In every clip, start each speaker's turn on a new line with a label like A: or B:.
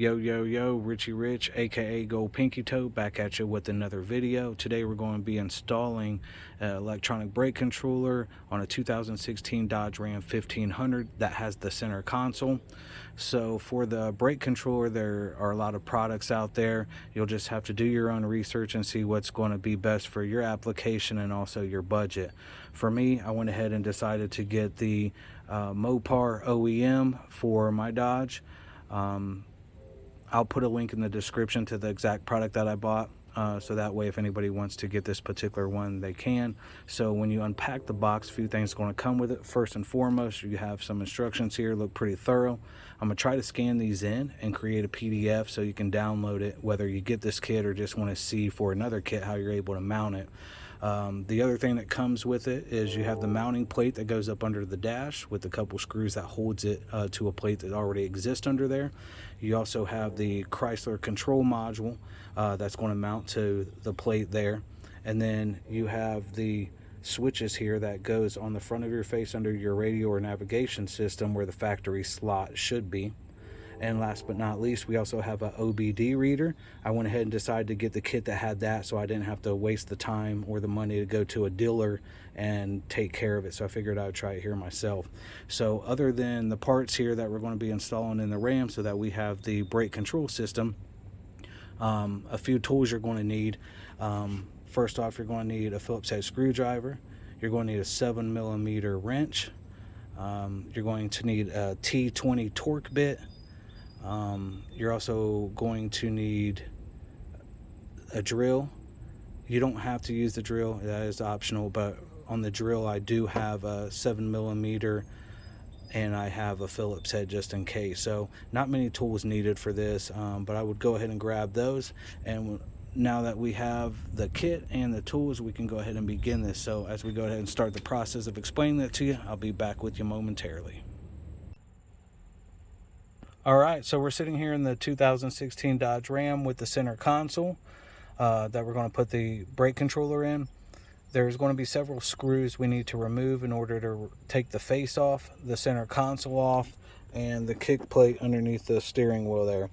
A: Yo, Richie Rich, aka Gold Pinky Toe, back at you with another video. Today we're going to be installing an electronic brake controller on a 2016 Dodge Ram 1500 that has the center console. So for the brake controller, there are a lot of products out there. You'll just have to do your own research and see what's going to be best for your application and also your budget. For me, I went ahead and decided to get the Mopar OEM for my Dodge. I'll put a link in the description to the exact product that I bought, so that way if anybody wants to get this particular one, they can. So when you unpack the box, a few things are going to come with it. First and foremost, you have some instructions here, look pretty thorough. I'm going to try to scan these in and create a PDF so you can download it, whether you get this kit or just want to see for another kit how you're able to mount it. The other thing that comes with it is you have the mounting plate that goes up under the dash with a couple screws that holds it to a plate that already exists under there. You also have the Chrysler control module that's going to mount to the plate there. And then you have the switches here that goes on the front of your face under your radio or navigation system where the factory slot should be. And last but not least, we also have an OBD reader. I went ahead and decided to get the kit that had that so I didn't have to waste the time or the money to go to a dealer and take care of it. So I figured I would try it here myself. So other than the parts here that we're going to be installing in the Ram so that we have the brake control system, a few tools you're going to need. First off, you're going to need a Phillips head screwdriver. You're going to need a 7mm wrench. You're going to need a T20 torque bit. You're also going to need a drill. You don't have to use the drill, that is optional, but on the drill I do have a 7mm and I have a Phillips head just in case. So not many tools needed for this, but I would go ahead and grab those. And now that we have the kit and the tools, we can go ahead and begin this. So as we go ahead and start the process of explaining that to you, I'll be back with you momentarily. Alright, so we're sitting here in the 2016 Dodge Ram with the center console that we're going to put the brake controller in. There's going to be several screws we need to remove in order to take the face off, the center console off, and the kick plate underneath the steering wheel there.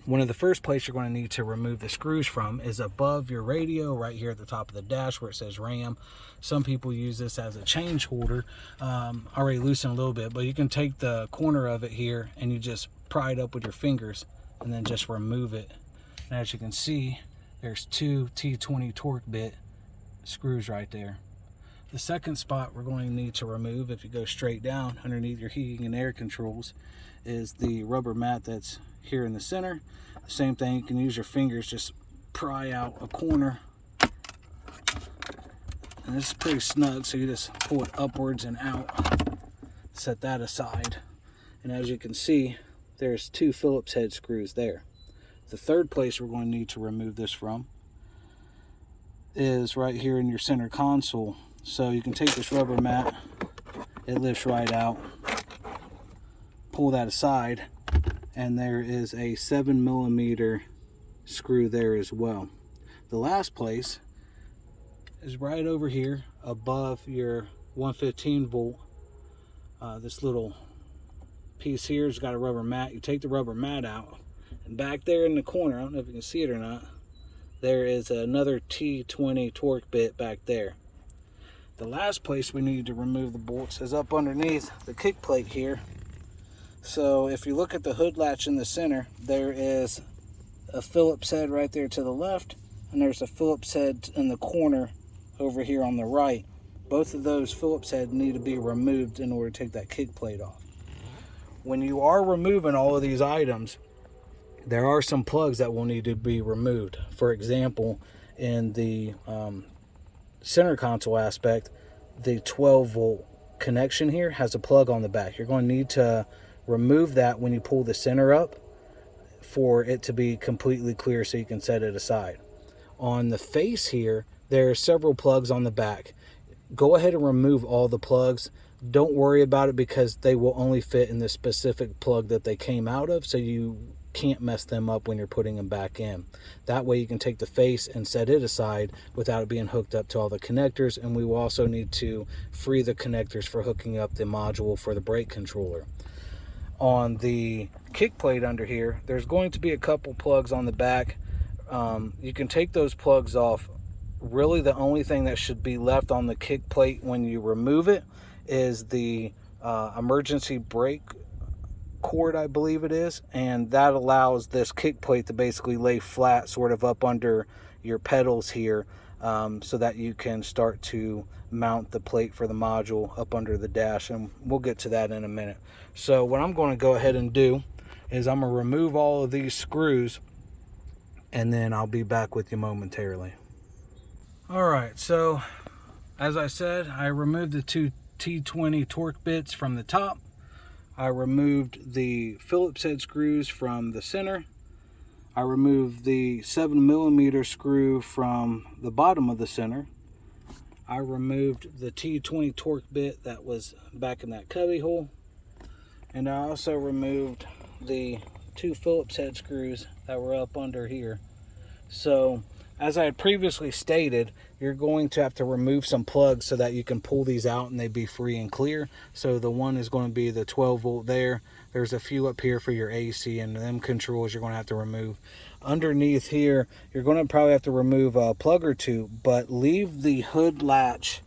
A: One of the first places you're going to need to remove the screws from is above your radio, right here at the top of the dash where it says Ram. Some people use this as a change holder. Already loosened a little bit, but you can take the corner of it here and you just pry it up with your fingers and then just remove it. And as you can see, there's two T20 torque bit screws right there. The second spot we're going to need to remove, if you go straight down underneath your heating and air controls, is the rubber mat that's here in the center. Same thing, you can use your fingers, just pry out a corner, and this is pretty snug, so you just pull it upwards and out, set that aside, and as you can see, there's two Phillips head screws there. The third place we're going to need to remove this from is right here in your center console. So you can take this rubber mat, it lifts right out, pull that aside, and there is a 7mm screw there as well. The last place is right over here above your 115 volt. This little piece here has got a rubber mat. You take the rubber mat out, and back there in the corner, I don't know if you can see it or not, there is another T20 torque bit back there. The last place we need to remove the bolts is up underneath the kick plate here. So if you look at the hood latch in the center, there is a Phillips head right there to the left, and there's a Phillips head in the corner over here on the right. Both of those Phillips heads need to be removed in order to take that kick plate off. When you are removing all of these items, there are some plugs that will need to be removed. For example, in the center console aspect, the 12 volt connection here has a plug on the back. You're going to need to remove that when you pull the center up for it to be completely clear so you can set it aside. On the face here, there are several plugs on the back. Go ahead and remove all the plugs. Don't worry about it because they will only fit in the specific plug that they came out of, so you can't mess them up when you're putting them back in. That way you can take the face and set it aside without it being hooked up to all the connectors, and we will also need to free the connectors for hooking up the module for the brake controller. on the kick plate under here, there's going to be a couple plugs on the back. You can take those plugs off. Really the only thing that should be left on the kick plate when you remove it is the emergency brake cord, I believe it is, and that allows this kick plate to basically lay flat sort of up under your pedals here, so that you can start to mount the plate for the module up under the dash, and we'll get to that in a minute. So what I'm going to go ahead and do is I'm going to remove all of these screws, and then I'll be back with you momentarily. Alright, so as I said, I removed the two T20 torque bits from the top. I removed the Phillips head screws from the center. I removed the 7mm screw from the bottom of the center. I removed the T20 torque bit that was back in that cubby hole. And I also removed the two Phillips head screws that were up under here. So, as I had previously stated, you're going to have to remove some plugs so that you can pull these out and they'd be free and clear. So the one is going to be the 12 volt there. There's a few up here for your AC, and them controls you're going to have to remove. Underneath here, you're going to probably have to remove a plug or two, but leave the hood latch,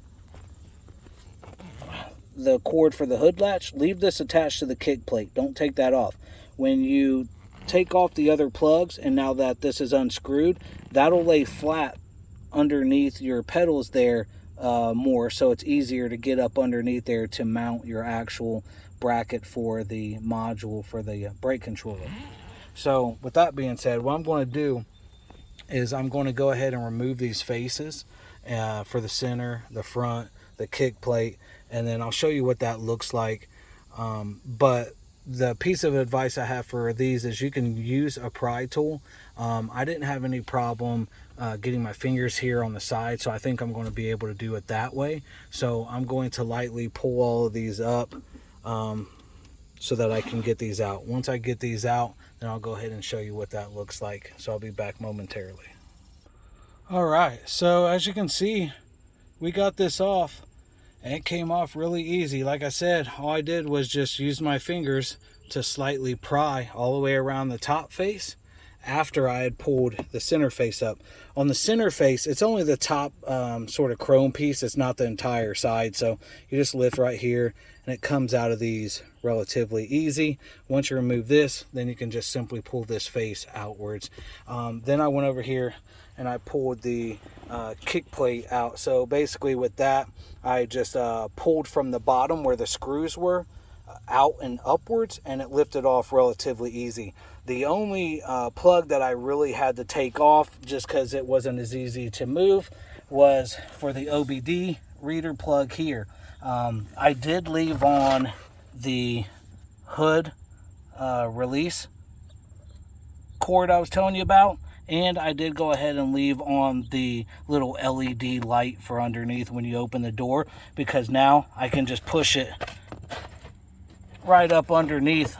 A: the cord for the hood latch, leave this attached to the kick plate. Don't take that off. When you take off the other plugs, and now that this is unscrewed, that'll lay flat underneath your pedals there more, so it's easier to get up underneath there to mount your actual bracket for the module for the brake controller. So with that being said, what I'm going to do is I'm going to go ahead and remove these faces for the center, the front, the kick plate, and then I'll show you what that looks like. But the piece of advice I have for these is you can use a pry tool. I didn't have any problem getting my fingers here on the side, so I think I'm going to be able to do it that way. So I'm going to lightly pull all of these up so that I can get these out. Once I get these out, then I'll go ahead and show you what that looks like. So I'll be back momentarily. Alright, so as you can see, we got this off. And it came off really easy. Like I said, all I did was just use my fingers to slightly pry all the way around the top face after I had pulled the center face up. On the center face, it's only the top sort of chrome piece. It's not the entire side. So you just lift right here and it comes out of these relatively easy. Once you remove this, then you can just simply pull this face outwards. Then I went over here and I pulled the kick plate out. So basically with that, I just pulled from the bottom where the screws were out and upwards, and it lifted off relatively easy. The only plug that I really had to take off, just because it wasn't as easy to move, was for the OBD reader plug here. I did leave on the hood release cord I was telling you about, and I did go ahead and leave on the little LED light for underneath when you open the door, because now I can just push it right up underneath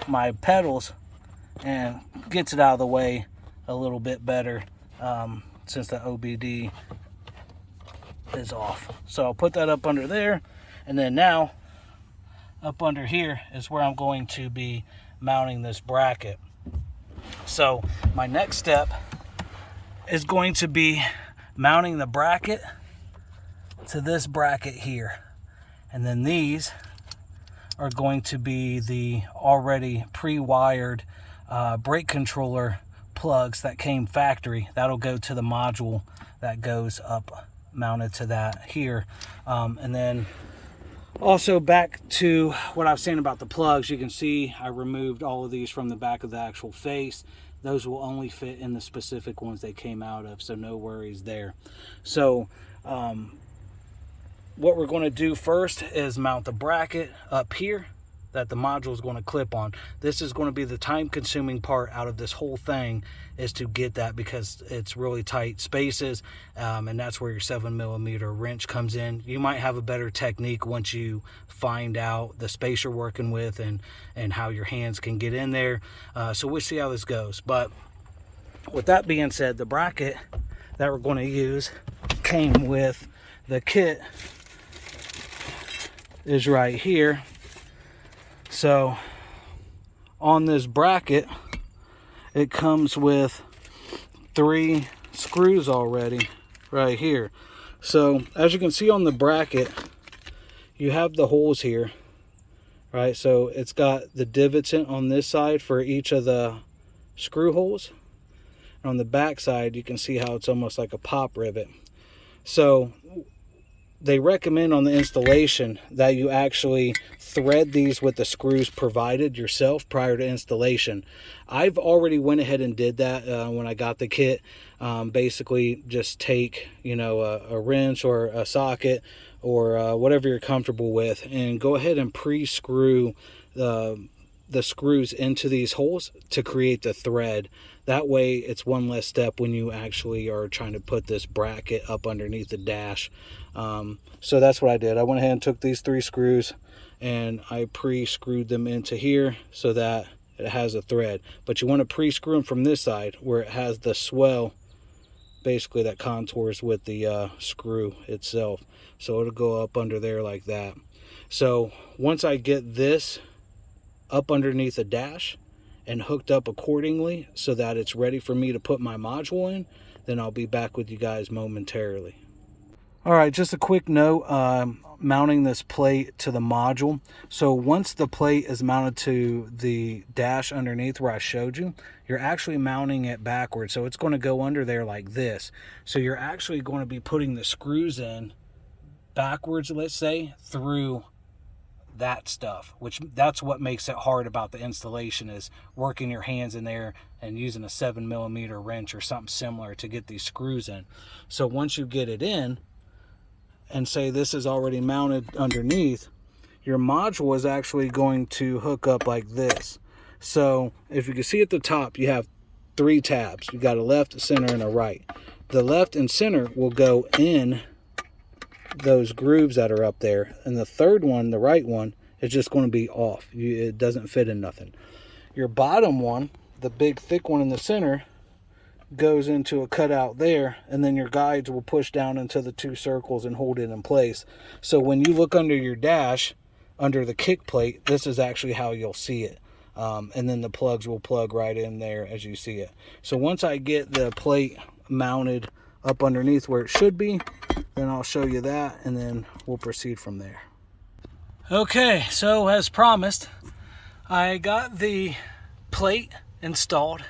A: my pedals and gets it out of the way a little bit better since the OBD is off. So I'll put that up under there, and then now up under here is where I'm going to be mounting this bracket. So my next step is going to be mounting the bracket to this bracket here, and then these are going to be the already pre-wired brake controller plugs that came factory. That'll go to the module that goes up mounted to that here. And then also back to what I was saying about the plugs, you can see I removed all of these from the back of the actual face. Those will only fit in the specific ones they came out of, so no worries there. So what we're going to do first is mount the bracket up here that the module is going to clip on. This is going to be the time-consuming part out of this whole thing, is to get that, because it's really tight spaces, and that's where your 7mm wrench comes in. You might have a better technique once you find out the space you're working with and how your hands can get in there. So we'll see how this goes. But with that being said, the bracket that we're going to use came with the kit is right here. So on this bracket, it comes with 3 screws already right here. So as you can see on the bracket, you have the holes here, right? So it's got the divots on this side for each of the screw holes. And on the back side, you can see how it's almost like a pop rivet. So they recommend on the installation that you actually thread these with the screws provided yourself prior to installation. I've already went ahead and did that when I got the kit. Basically just take, you know, a wrench or a socket or whatever you're comfortable with, and go ahead and pre-screw the screws into these holes to create the thread. That way it's one less step when you actually are trying to put this bracket up underneath the dash. So that's what I did. I went ahead and took these 3 screws and I pre-screwed them into here so that it has a thread. But you want to pre-screw them from this side where it has the swell, basically, that contours with the screw itself. So it'll go up under there like that. So once I get this up underneath the dash and hooked up accordingly so that it's ready for me to put my module in, then I'll be back with you guys momentarily. All right, just a quick note, mounting this plate to the module. So once the plate is mounted to the dash underneath where I showed you, you're actually mounting it backwards. So it's going to go under there like this. So you're actually going to be putting the screws in backwards, let's say, through that stuff, which that's what makes it hard about the installation, is working your hands in there and using a 7mm wrench or something similar to get these screws in. So once you get it in, and say this is already mounted underneath, your module is actually going to hook up like this. So if you can see at the top, you have 3 tabs. You got a left, a center, and a right. The left and center will go in those grooves that are up there, and the third one, the right one, is just going to be off. It doesn't fit in nothing. Your bottom one, the big thick one in the center, goes into a cutout there, and then your guides will push down into the 2 circles and hold it in place. So when you look under your dash, under the kick plate, this is actually how you'll see it. And then the plugs will plug right in there as you see it. So once I get the plate mounted up underneath where it should be, then I'll show you that, and then we'll proceed from there. Okay, so as promised, I got the plate installed.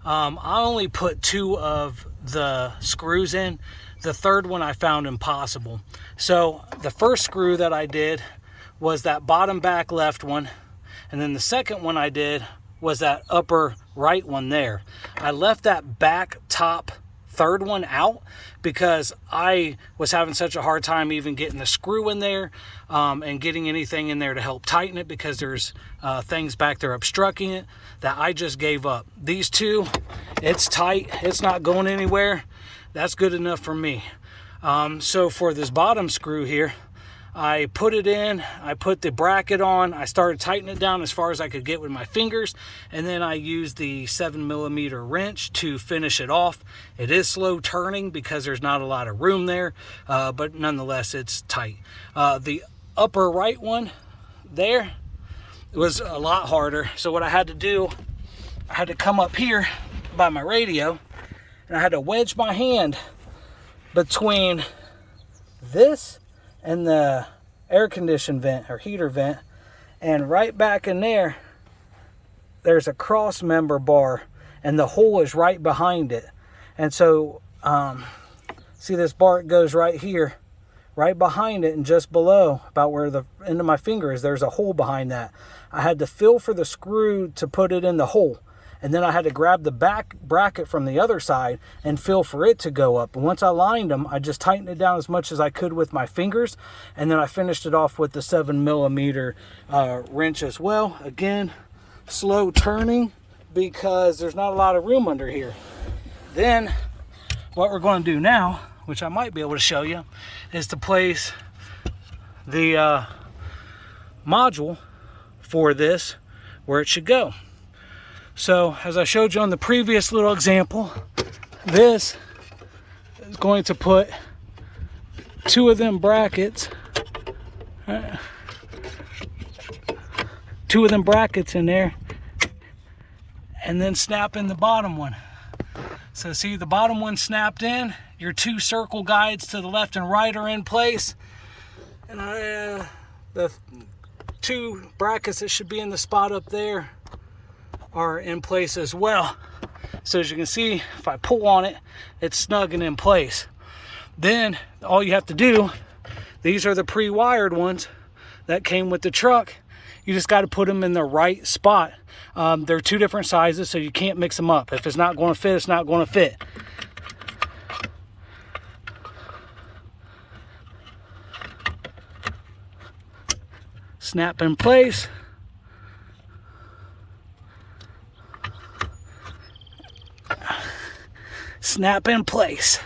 A: I only put 2 of the screws in. The third one I found impossible. So the first screw that I did was that bottom back left one, and then the second one I did was that upper right one there. I left that back top third one out because I was having such a hard time even getting the screw in there and getting anything in there to help tighten it, because there's things back there obstructing it, that I just gave up. These 2, it's tight, it's not going anywhere. That's good enough for me. So for this bottom screw here, I put it in, I put the bracket on, I started tightening it down as far as I could get with my fingers, and then I used the 7mm wrench to finish it off. It is slow turning because there's not a lot of room there, but nonetheless it's tight. The upper right one there was a lot harder. So what I had to do, I had to come up here by my radio, and I had to wedge my hand between this and the air condition vent or heater vent, and right back in there there's a cross member bar, and the hole is right behind it. And so see this bar goes right here, right behind it, and just below about where the end of my finger is, there's a hole behind that. I had to feel for the screw to put it in the hole, and then I had to grab the back bracket from the other side and feel for it to go up. And once I lined them, I just tightened it down as much as I could with my fingers, and then I finished it off with the 7mm wrench as well. Again, slow turning because there's not a lot of room under here. Then what we're going to do now, which I might be able to show you, is to place the module for this where it should go. So as I showed you on the previous little example, this is going to put 2 of them brackets, 2 of them brackets in there,
B: and then snap in the bottom one. So see, the bottom one snapped in. Your two circle guides to the left and right are in place. And the two brackets that should be in the spot up there are in place as well. So as you can see, if I pull on it, it's snug and in place. Then all you have to do, these are the pre-wired ones that came with the truck. You just got to put them in the right spot. They're two different sizes, so you can't mix them up. If it's not going to fit, it's not going to fit. Snap in place. Snap in place.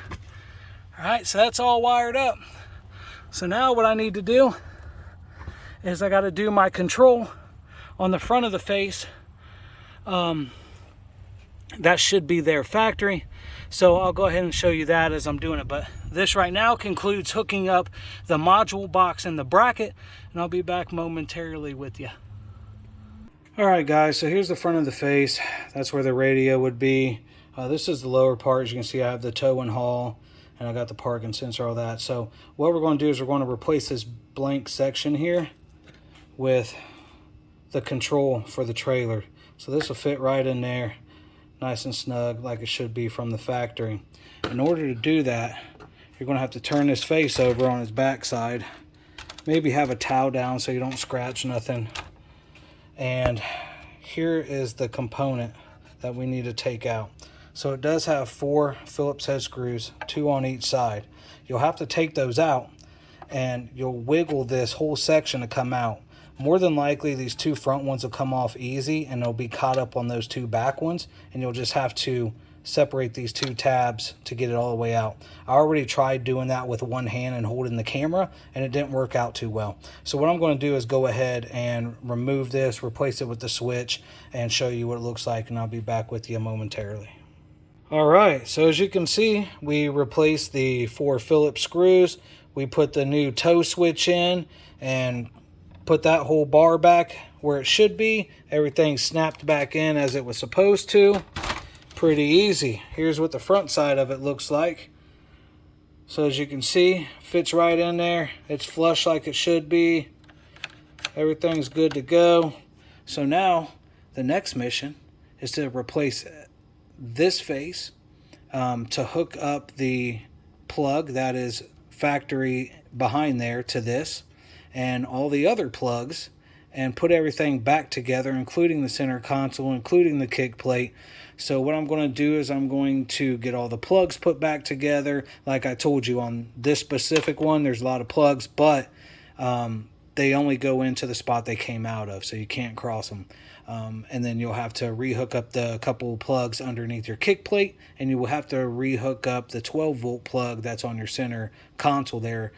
B: All right, so that's all wired up. So now what I need to do is I got to do my control on the front of the face. That should be their factory. So I'll go ahead and show you that as I'm doing it. But this right now concludes hooking up the module box and the bracket, and I'll be back momentarily with you. All right, guys, so here's the front of the face. That's where the radio would be. This is the lower part. As you can see, I have the tow and haul, and I got the parking sensor, all that. So what we're going to do is we're going to replace this blank section here with the control for the trailer. So this will fit right in there, nice and snug, like it should be from the factory. In order to do that, you're going to have to turn this face over on its back side. Maybe have a towel down so you don't scratch nothing. And here is the component that we need to take out. So it does have 4 Phillips head screws, 2 on each side. You'll have to take those out, and you'll wiggle this whole section to come out. More than likely, these 2 front ones will come off easy, and they'll be caught up on those 2 back ones, and you'll just have to separate these 2 tabs to get it all the way out. I already tried doing that with one hand and holding the camera, and it didn't work out too well. So what I'm going to do is go ahead and remove this, replace it with the switch, and show you what it looks like, and I'll be back with you momentarily. All right, so as you can see, we replaced the 4 Phillips screws. We put the new tow switch in and put that whole bar back where it should be. Everything snapped back in as it was supposed to. Pretty easy. Here's what the front side of it looks like. So as you can see, fits right in there. It's flush like it should be. Everything's good to go. So now the next mission is to replace this face to hook up the plug that is factory behind there to this, and all the other plugs, and put everything back together, including the center console, including the kick plate. So what I'm going to do is I'm going to get all the plugs put back together. Like I told you, on this specific one, there's a lot of plugs, but they only go into the spot they came out of, so you can't cross them. And then you'll have to rehook up the couple plugs underneath your kick plate, and you will have to rehook up the 12-volt plug that's on your center console there.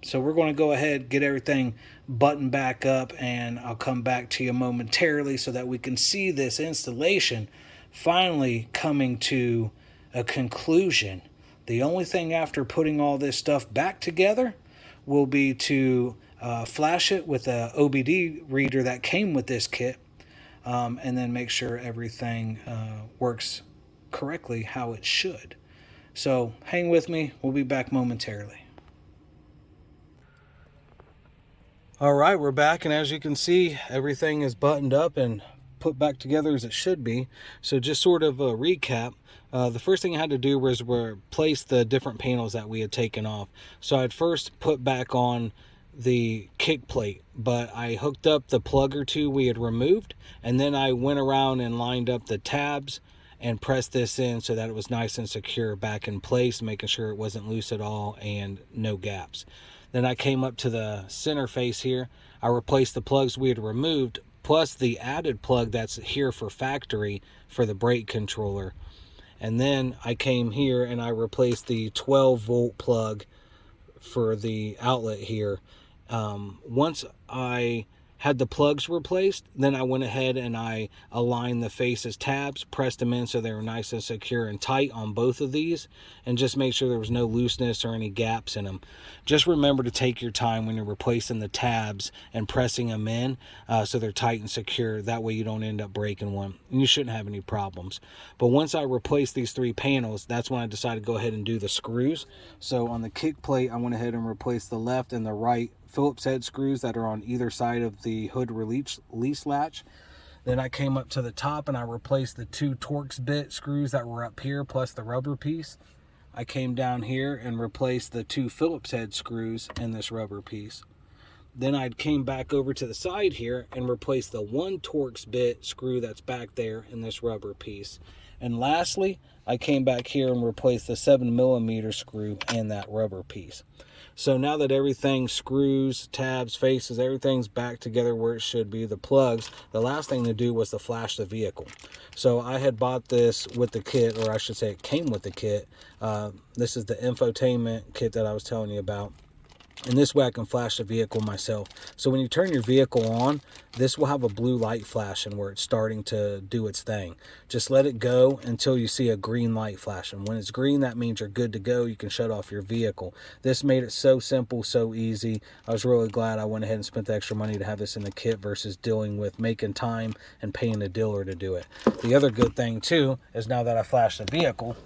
B: So we're going to go ahead, get everything buttoned back up, and I'll come back to you momentarily so that we can see this installation finally coming to a conclusion. The only thing after putting all this stuff back together will be to flash it with a OBD reader that came with this kit, and then make sure everything works correctly how it should. So hang with me, we'll be back momentarily. All right, we're back, and as you can see, everything is buttoned up and put back together as it should be. So just sort of a recap, the first thing I had to do was replace the different panels that we had taken off. So I'd first put back on the kick plate, but I hooked up the plug or 2 we had removed, and then I went around and lined up the tabs and pressed this in so that it was nice and secure back in place, making sure it wasn't loose at all and no gaps. Then I came up to the center face here. I replaced the plugs we had removed, plus the added plug that's here for factory for the brake controller. And then I came here and I replaced the 12-volt plug for the outlet here. Once I
A: had the plugs replaced, then I went ahead and I aligned the faces tabs, pressed them in so they were nice and secure and tight on both of these, and just make sure there was no looseness or any gaps in them. Just remember to take your time when you're replacing the tabs and pressing them in so they're tight and secure. That way you don't end up breaking one, and you shouldn't have any problems. But once I replaced these 3 panels, that's when I decided to go ahead and do the screws. So on the kick plate, I went ahead and replaced the left and the right Phillips head screws that are on either side of the hood release latch. Then I came up to the top and I replaced the 2 Torx bit screws that were up here plus the rubber piece. I came down here and replaced the 2 Phillips head screws in this rubber piece. Then I came back over to the side here and replaced the 1 Torx bit screw that's back there in this rubber piece. And lastly, I came back here and replaced the 7mm screw in that rubber piece. So now that everything, screws, tabs, faces, everything's back together where it should be, the plugs, the last thing to do was to flash the vehicle. So I had bought this with the kit, or I should say it came with the kit. This is the infotainment kit that I was telling you about. And this way I can flash the vehicle myself. So when you turn your vehicle on, this will have a blue light flashing where it's starting to do its thing. Just let it go until you see a green light flashing. When it's green, that means you're good to go. You can shut off your vehicle. This made it so simple, so easy. I was really glad I went ahead and spent the extra money to have this in the kit versus dealing with making time and paying a dealer to do it. The other good thing too is now that I flashed the vehicle,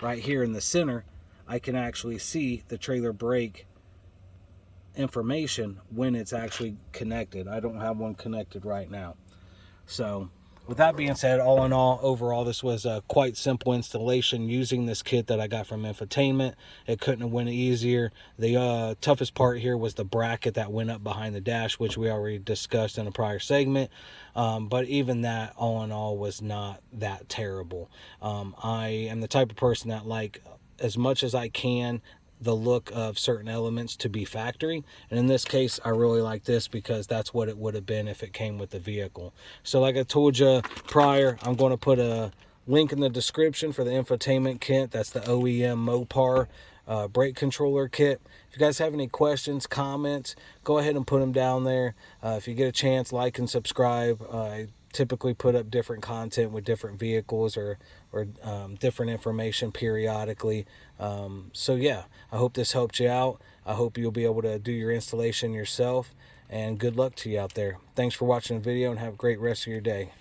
A: right here in the center, I can actually see the trailer brake information when it's actually connected. I don't have one connected right now. So with that being said, all in all, overall, this was a quite simple installation using this kit that I got from Infotainment. It couldn't have went easier. The toughest part here was the bracket that went up behind the dash, which we already discussed in a prior segment. But even that, all in all, was not that terrible. I am the type of person that, like, as much as I can, the look of certain elements to be factory, and in this case I really like this because that's what it would have been if it came with the vehicle. So like I told you prior, I'm going to put a link in the description for the infotainment kit. That's the OEM Mopar brake controller kit. If you guys have any questions, comments, go ahead and put them down there. If you get a chance, like and subscribe. I typically put up different content with different vehicles or different information periodically. So yeah, I hope this helped you out. I hope you'll be able to do your installation yourself, and good luck to you out there. Thanks for watching the video and have a great rest of your day.